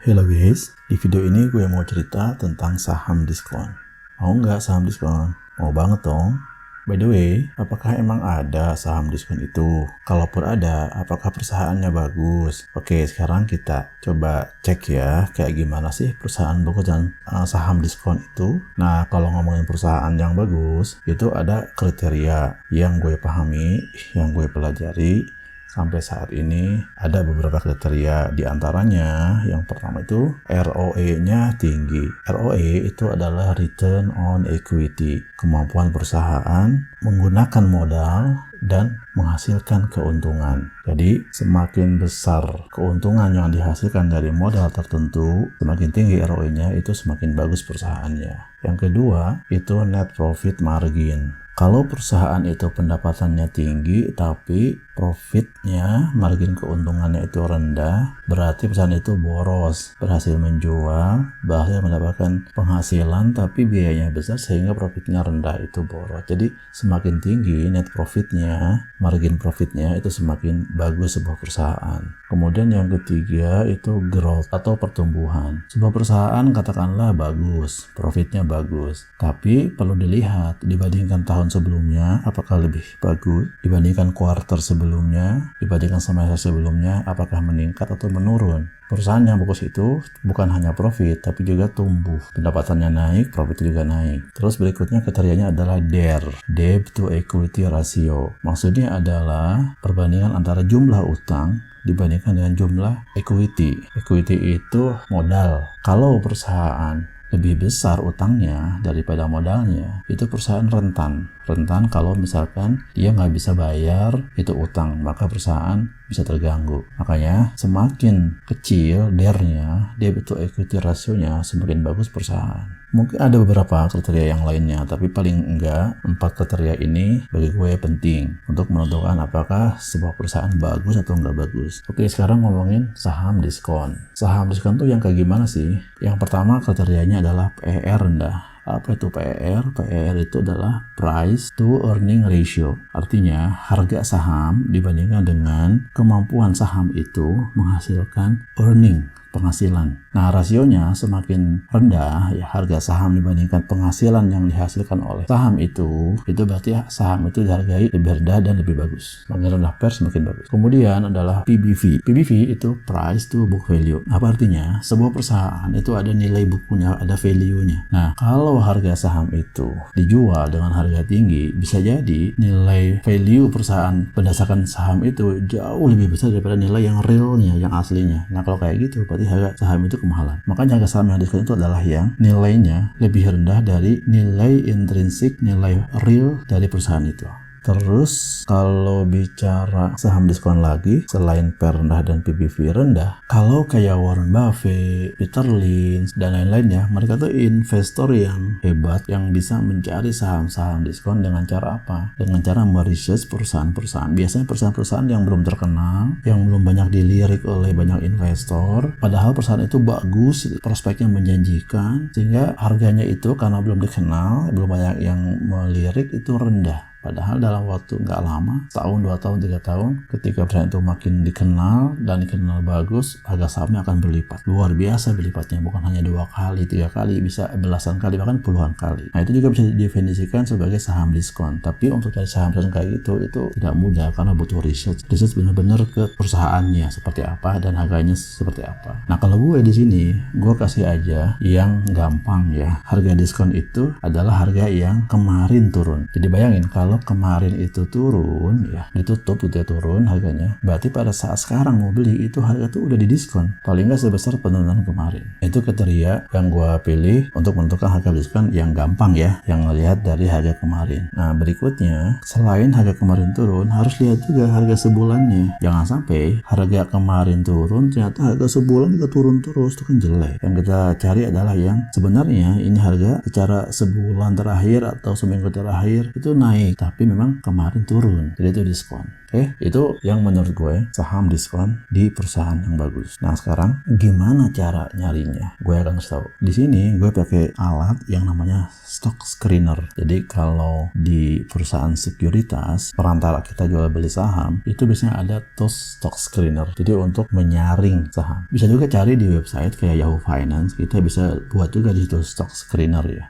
Halo guys, di video ini gue mau cerita tentang saham diskon. Mau nggak saham diskon? Mau banget dong. By the way, apakah emang ada saham diskon itu? Kalaupun ada, apakah perusahaannya bagus? Oke, sekarang kita coba cek ya, kayak gimana sih perusahaan bagus dan saham diskon itu. Nah, kalau ngomongin perusahaan yang bagus, itu ada kriteria yang gue pahami, yang gue pelajari. Sampai saat ini ada beberapa kriteria, di antaranya yang pertama itu ROE-nya tinggi. ROE itu adalah Return on Equity, kemampuan perusahaan menggunakan modal dan menghasilkan keuntungan. Jadi semakin besar keuntungan yang dihasilkan dari modal tertentu, semakin tinggi ROE-nya, itu semakin bagus perusahaannya. Yang kedua itu Net Profit Margin. Kalau perusahaan itu pendapatannya tinggi tapi profitnya, margin keuntungannya itu rendah, berarti perusahaan itu boros, berhasil menjual, berhasil mendapatkan penghasilan tapi biayanya besar sehingga profitnya rendah, itu boros. Jadi semakin tinggi net profitnya, margin profitnya, itu semakin bagus sebuah perusahaan. Kemudian yang ketiga itu growth atau pertumbuhan. Sebuah perusahaan katakanlah bagus, profitnya bagus, tapi perlu dilihat dibandingkan tahun sebelumnya apakah lebih bagus, dibandingkan kuartal sebelumnya, dibandingkan semester sebelumnya apakah meningkat atau menurun. Perusahaan yang bagus itu bukan hanya profit tapi juga tumbuh, pendapatannya naik, profit juga naik. Terus berikutnya kriterianya adalah DER, Debt to Equity Ratio. Maksudnya adalah perbandingan antara jumlah utang dibandingkan dengan jumlah equity. Equity itu modal. Kalau perusahaan lebih besar utangnya daripada modalnya, itu perusahaan rentan kalau misalkan dia nggak bisa bayar itu utang, maka perusahaan bisa terganggu. Makanya semakin kecil DER-nya, Debt to Equity Ratio-nya, semakin bagus perusahaan. Mungkin ada beberapa kriteria yang lainnya, tapi paling enggak 4 kriteria ini bagi gue penting untuk menentukan apakah sebuah perusahaan bagus atau enggak bagus. Oke, sekarang ngomongin saham diskon. Saham diskon tuh yang kayak gimana sih? Yang pertama kriterianya adalah PER rendah. Apa itu PER? PER itu adalah Price to Earning Ratio. Artinya harga saham dibandingkan dengan kemampuan saham itu menghasilkan penghasilan. Nah, rasionya semakin rendah ya, harga saham dibandingkan penghasilan yang dihasilkan oleh saham itu berarti saham itu dihargai lebih rendah dan lebih bagus. Semakin rendah PER semakin bagus. Kemudian adalah PBV. PBV itu Price to Book Value. Apa artinya? Sebuah perusahaan itu ada nilai bukunya, ada value-nya. Nah, kalau harga saham itu dijual dengan harga tinggi, bisa jadi nilai value perusahaan berdasarkan saham itu jauh lebih besar daripada nilai yang realnya, yang aslinya. Nah, kalau kayak gitu berarti harga saham itu kemahalan. Makanya harga saham yang diskon itu adalah yang nilainya lebih rendah dari nilai intrinsik, nilai real dari perusahaan itu. Terus kalau bicara saham diskon lagi, selain PER rendah dan PBV rendah, kalau kayak Warren Buffett, Peter Lynch, dan lain-lainnya, mereka tuh investor yang hebat yang bisa mencari saham-saham diskon dengan cara apa? Dengan cara meresearch perusahaan-perusahaan. Biasanya perusahaan-perusahaan yang belum terkenal, yang belum banyak dilirik oleh banyak investor, padahal perusahaan itu bagus, prospeknya menjanjikan, sehingga harganya itu karena belum dikenal, belum banyak yang melirik, itu rendah. Padahal dalam waktu nggak lama, tahun, 2 tahun, 3 tahun, ketika perusahaan itu makin dikenal dan dikenal bagus, harga sahamnya akan berlipat. Luar biasa berlipatnya, bukan hanya 2 kali, 3 kali, bisa belasan kali, bahkan puluhan kali. Nah, itu juga bisa didefinisikan sebagai saham diskon. Tapi untuk cari saham kayak gitu, itu tidak mudah karena butuh research. Research benar-benar ke perusahaannya seperti apa dan harganya seperti apa. Nah, kalau gue di sini, gue kasih aja yang gampang ya. Harga diskon itu adalah harga yang kemarin turun. Jadi bayangin, kalau kemarin itu turun ya, ditutup gitu ya, turun harganya, berarti pada saat sekarang mau beli itu harga tuh udah didiskon paling nggak sebesar penurunan kemarin. Itu kriteria yang gue pilih untuk menentukan harga diskon yang gampang ya, yang melihat dari harga kemarin. Nah, berikutnya selain harga kemarin turun, harus lihat juga harga sebulannya. Jangan sampai harga kemarin turun ternyata harga sebulan juga turun terus, itu kan jelek. Yang kita cari adalah yang sebenarnya ini harga secara sebulan terakhir atau seminggu terakhir itu naik, tapi memang kemarin turun, jadi itu diskon. Itu yang menurut gue saham diskon di perusahaan yang bagus. Nah sekarang gimana cara nyarinya? Gue akan kasih tahu. Di sini gue pakai alat yang namanya stock screener. Jadi kalau di perusahaan sekuritas perantara kita jual beli saham itu biasanya ada tools stock screener. Jadi untuk menyaring saham. Bisa juga cari di website kayak Yahoo Finance. Kita bisa buat juga di situ stock screener ya.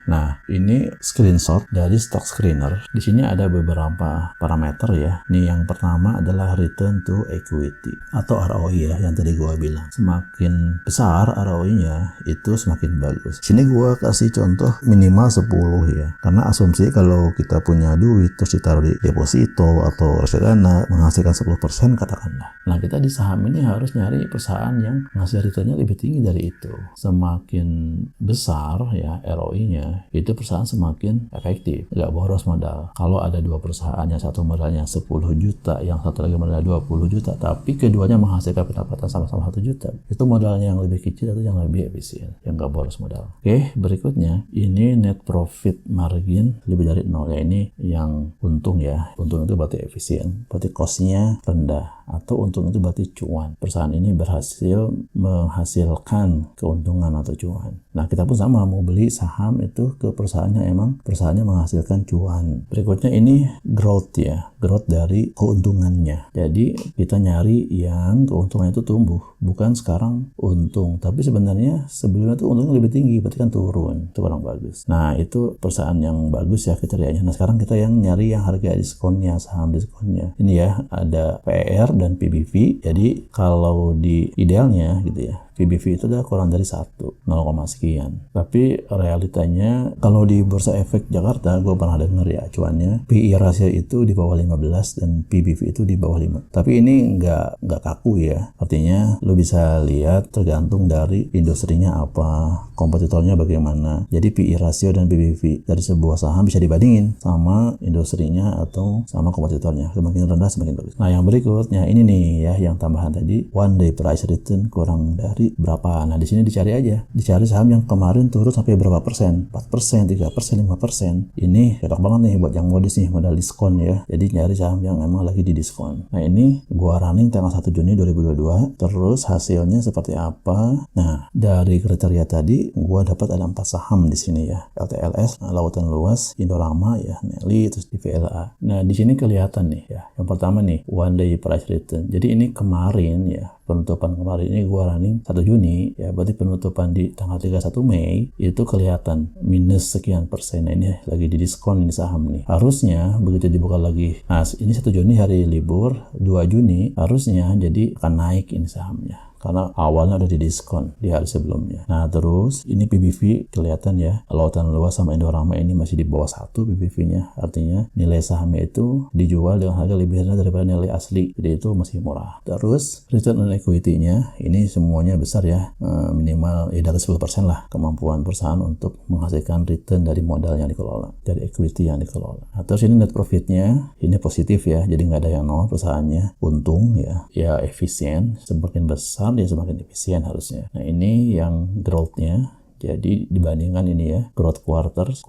Nah ini screenshot dari stock screener. Di sini ada beberapa parameter ya. Nih yang pertama adalah return to equity atau ROI ya yang tadi gue bilang. Semakin besar ROI-nya itu semakin bagus. Sini gue kasih contoh minimal 10 ya. Karena asumsi kalau kita punya duit terus ditaruh di deposito atau reksadana menghasilkan 10% katakanlah. Nah kita di saham ini harus nyari perusahaan yang ngasih returnnya lebih tinggi dari itu. Semakin besar ya ROI-nya itu perusahaan semakin efektif. Nggak boros modal. Kalau ada dua perusahaan yang satu modalnya 10 juta, yang satu lagi modalnya 20 juta, tapi keduanya menghasilkan pendapatan sama-sama 1 juta. Itu modalnya yang lebih kecil atau yang lebih efisien, yang nggak boros modal. Berikutnya, ini net profit margin lebih dari 0 ya. Ini yang untung ya. Untung itu berarti efisien, berarti cost-nya rendah. Atau untung itu berarti cuan. Perusahaan ini berhasil menghasilkan keuntungan atau cuan. Nah kita pun sama, mau beli saham itu ke perusahaannya emang perusahaannya menghasilkan cuan. Berikutnya ini growth ya, growth dari keuntungannya. Jadi kita nyari yang keuntungannya itu tumbuh, bukan sekarang untung. Tapi sebenarnya sebelumnya tuh untungnya lebih tinggi, berarti kan turun, itu kurang bagus. Nah itu perusahaan yang bagus ya kriterianya. Nah sekarang kita yang nyari yang harga diskonnya, saham diskonnya. Ini ya ada PER dan PBV. Jadi kalau di idealnya gitu ya, PBV itu udah kurang dari 1, 0, sekian. Tapi realitanya kalau di Bursa Efek Jakarta, gue pernah denger ya acuannya, PI rasio itu di bawah 15 dan PBV itu di bawah 5. Tapi ini nggak kaku ya. Artinya lo bisa lihat tergantung dari industrinya apa, kompetitornya bagaimana. Jadi PI rasio dan PBV dari sebuah saham bisa dibandingin sama industrinya atau sama kompetitornya. Semakin rendah semakin bagus. Nah yang berikutnya ini nih ya, yang tambahan tadi, one day price return kurang dari berapa. Nah di sini dicari aja, dicari saham yang kemarin turun sampai berapa persen, 4%, 3%, 5%. Ini cocok banget nih buat yang modis nih, modal diskon ya. Jadi nyari saham yang emang lagi di diskon. Nah ini gua running tanggal 1 Juni 2022. Terus hasilnya seperti apa? Nah dari kriteria tadi gua dapat ada 4 saham di sini ya. LTLS, Lautan Luas, Indorama ya, Nelly, terus DVLA. Nah di sini kelihatan nih ya. Yang pertama nih one day price return. Jadi ini kemarin ya, penutupan kemarin ini gua running 1 Juni ya, berarti penutupan di tanggal 31 Mei itu kelihatan minus sekian persen. Nah, ini lagi di diskon ini saham nih. Harusnya begitu dibuka lagi, nah ini 1 Juni hari libur, 2 Juni harusnya jadi akan naik ini sahamnya. Karena awalnya udah di diskon di hari sebelumnya. Nah terus ini PBV kelihatan ya, Lautan Luas sama Indorama ini masih di bawah 1 PBV-nya. Artinya nilai sahamnya itu dijual dengan harga lebih rendah daripada nilai asli. Jadi itu masih murah. Terus return on equity-nya ini semuanya besar ya, minimal ya dari 10% lah kemampuan perusahaan untuk menghasilkan return dari modal yang dikelola, dari equity yang dikelola. Nah, terus ini net profit-nya ini positif ya, jadi nggak ada yang nol perusahaannya. Untung ya efisien, semakin besar dia semakin efisien harusnya. Nah ini yang growth-nya. Jadi dibandingkan ini ya, growth quarter 1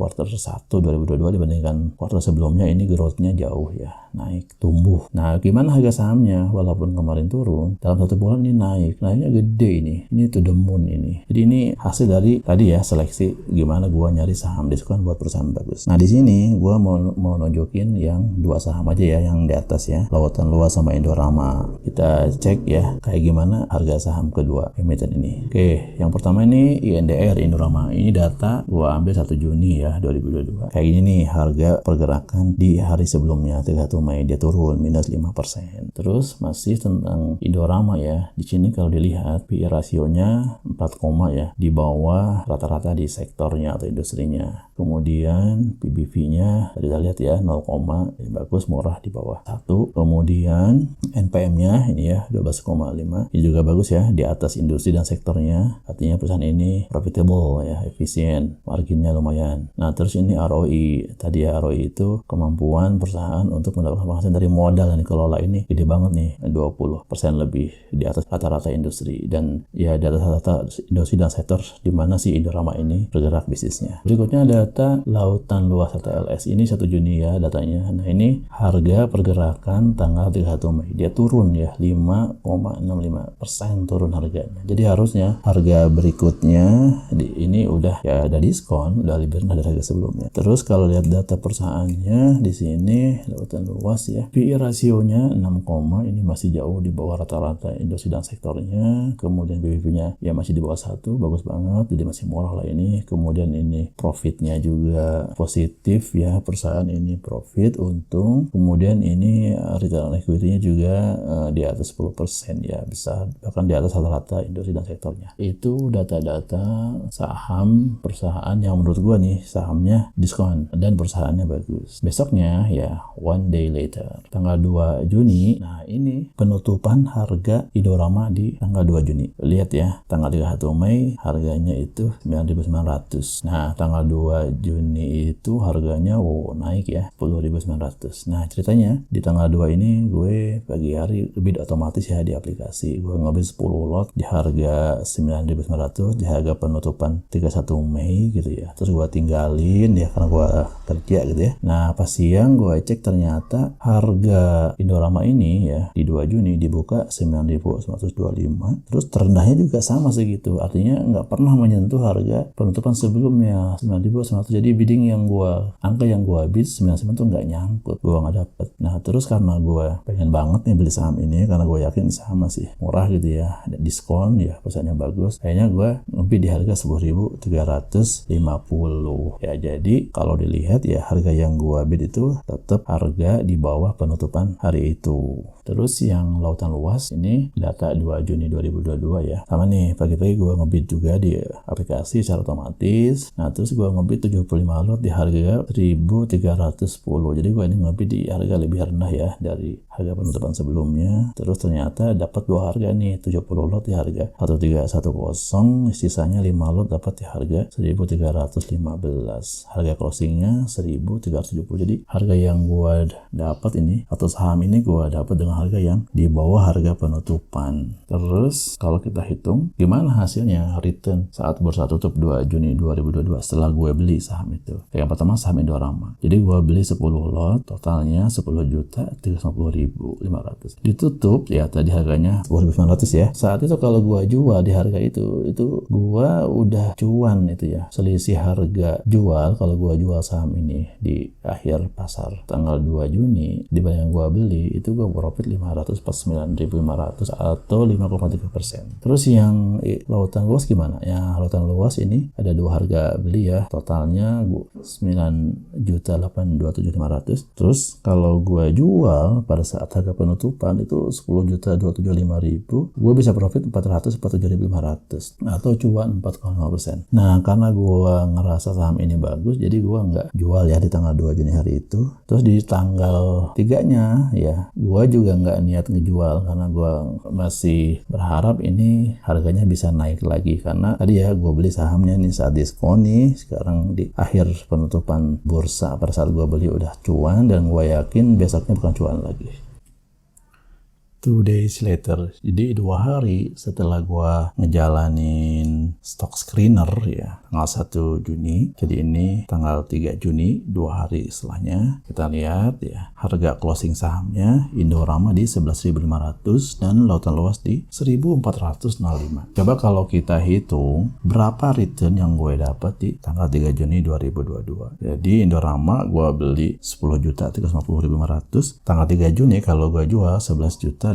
2022 dibandingkan quarter sebelumnya, ini growth-nya jauh ya, naik, tumbuh. Nah gimana harga sahamnya? Walaupun kemarin turun, dalam 1 bulan ini naiknya gede ini to the moon ini. Jadi ini hasil dari tadi ya, seleksi gimana gua nyari saham diskon buat perusahaan bagus. Nah di sini gua mau nunjukin yang 2 saham aja ya, yang di atas ya, Lautan Luas sama Indorama. Kita cek ya, kayak gimana harga saham kedua emiten ini. Oke, yang pertama ini INDR Indorama. Ini data gua ambil 1 Juni ya 2022. Kayak gini nih harga pergerakan di hari sebelumnya 31 Mei dia turun minus 5%. Terus masih tentang Indorama ya. Di sini kalau dilihat PI rasionya 4, ya, di bawah rata-rata di sektornya atau industrinya. Kemudian PBV-nya tadi kita lihat ya 0, bagus, murah di bawah 1. Kemudian NPM-nya ini ya 12,5. Ini juga bagus ya, di atas industri dan sektornya. Artinya perusahaan ini profitable profitable ya, efisien, marginnya lumayan. Nah terus ini ROI, tadi ya ROI itu kemampuan perusahaan untuk mendapatkan penghasilan dari modal yang dikelola ini gede banget nih, 20% lebih di atas rata-rata industri, dan ya di atas rata-rata industri dan sektor di mana si Indorama ini bergerak bisnisnya. Berikutnya data lautan luas atau LS, ini 1 Juni ya datanya. Nah ini harga pergerakan tanggal 31 Mei, dia turun ya 5,65% turun harganya. Jadi harusnya harga berikutnya ini udah ya ada diskon, udah lebih rendah dari harga sebelumnya. Terus kalau lihat data perusahaannya di sini lautan luas ya, PE rasionya 6, ini masih jauh di bawah rata-rata industri dan sektornya. Kemudian BBB-nya ya masih di bawah 1, bagus banget, jadi masih murah lah ini. Kemudian ini profitnya juga positif ya, perusahaan ini profit, untung. Kemudian ini return on equity-nya juga di atas 10% ya, besar, bahkan di atas rata-rata industri dan sektornya. Itu data-data saham perusahaan yang menurut gua nih sahamnya diskon dan perusahaannya bagus. Besoknya ya one day later, tanggal 2 Juni, nah ini penutupan harga Indorama di tanggal 2 Juni. Lihat ya, tanggal 31 Mei harganya itu 9.900. Nah tanggal 2 Juni itu harganya naik ya 10.900. Nah ceritanya di tanggal 2 ini gue pagi hari bid otomatis ya di aplikasi. Gue ngebid 10 lot di harga 9.900 di harga penutupan 31 Mei gitu ya. Terus gue tinggalin ya karena gue kerja gitu ya. Nah pas siang gue cek ternyata harga Indorama ini ya di 2 Juni dibuka 9.925. Terus terendahnya juga sama segitu. Artinya nggak pernah menyentuh harga penutupan sebelumnya 9.900. Jadi bidding yang angka yang gue bid 99 tuh nggak nyangkut, gue nggak dapet. Nah terus karena gue pengen banget nih beli saham ini karena gue yakin saham masih murah gitu ya, ada diskon ya, perusahaannya bagus, kayaknya gue ngebid di harga 10.350 ya. Jadi kalau dilihat ya harga yang gue bid itu tetap harga di bawah penutupan hari itu. Terus yang lautan luas ini data 2 Juni 2022 ya, sama nih pagi-pagi gue ngebid juga di aplikasi secara otomatis. Nah terus gue ngebid 75 lot di harga 1.310. Jadi gue ini ngebid di harga lebih rendah ya dari harga penutupan sebelumnya. Terus ternyata dapat 2 harga nih, 70 lot di harga 1310, sisanya 5 lot dapat di harga 1.315. Harga closingnya 1.370. Jadi harga yang gue dapat ini atau saham ini gue dapat dengan harga yang di bawah harga penutupan. Terus kalau kita hitung gimana hasilnya return saat bursa tutup 2 Juni 2022 setelah gue beli saham itu. Yang pertama saham Indorama. Jadi gue beli 10 lot, totalnya 10.350.500. Ditutup ya tadi harganya 10.900 ya. Saat itu kalau gue jual di harga itu gue udah cuan itu ya. Selisih harga jual kalau gue jual saham ini di akhir pasar tanggal 2 Juni dibanding gue beli itu gue profit 549.500 atau 5,3%. Terus yang lautan luas gimana? Ya lautan luas ini ada 2 harga beli ya, totalnya 9.827.500. Terus kalau gue jual pada saat harga penutupan itu 10.275.000, gue bisa profit 447.500 atau cuan 4,5%. Nah karena gue ngerasa saham ini bagus, jadi gue nggak jual ya di tanggal 2 Juni hari itu. Terus di tanggal 3-nya ya gue juga nggak niat ngejual karena gue masih berharap ini harganya bisa naik lagi, karena tadi ya gue beli sahamnya nih saat diskon nih, sekarang di akhir penutupan bursa pada saat gue beli udah cuan dan gue yakin besoknya bukan cuan lagi. 2 days later, jadi 2 hari setelah gua ngejalanin stock screener ya, tanggal 1 Juni. Jadi ini tanggal 3 Juni, 2 hari setelahnya. Kita lihat ya, harga closing sahamnya Indorama di 11.500 dan lautan luas di 1.405. Coba kalau kita hitung berapa return yang gue dapat di tanggal 3 Juni 2022. Jadi Indorama gua beli 10.350.500. Tanggal 3 Juni kalau gua jual 11.500.000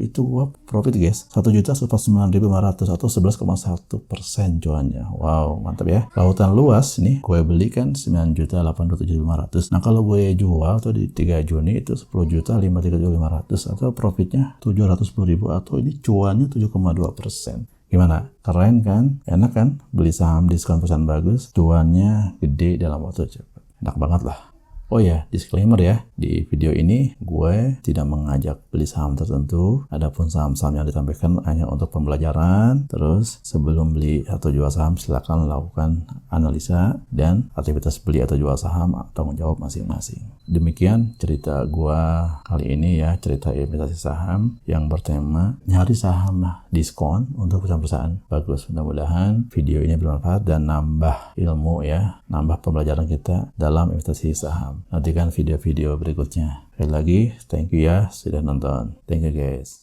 itu gua profit guys 1.109.500 atau 11,1% cuannya. Wow mantap ya. Lautan luas nih gue beli kan 9.827.500. Nah kalau gue jual tuh di 3 Juni itu 10.537.500 atau profitnya 710.000 atau ini cuannya 7,2%. Gimana? Keren kan? Enak kan? Beli saham diskon perusahaan bagus, cuannya gede dalam waktu cepat. Enak banget lah. Oh ya, disclaimer ya, di video ini gue tidak mengajak beli saham tertentu. Adapun saham-saham yang ditampilkan hanya untuk pembelajaran. Terus sebelum beli atau jual saham silakan lakukan analisa dan aktivitas beli atau jual saham tanggung jawab masing-masing. Demikian cerita gue kali ini ya, cerita investasi saham yang bertema nyari saham diskon untuk perusahaan. Bagus, mudah-mudahan video ini bermanfaat dan nambah ilmu ya, nambah pembelajaran kita dalam investasi saham. Nantikan video-video berikutnya. Sekali lagi, thank you ya sudah nonton. Thank you guys.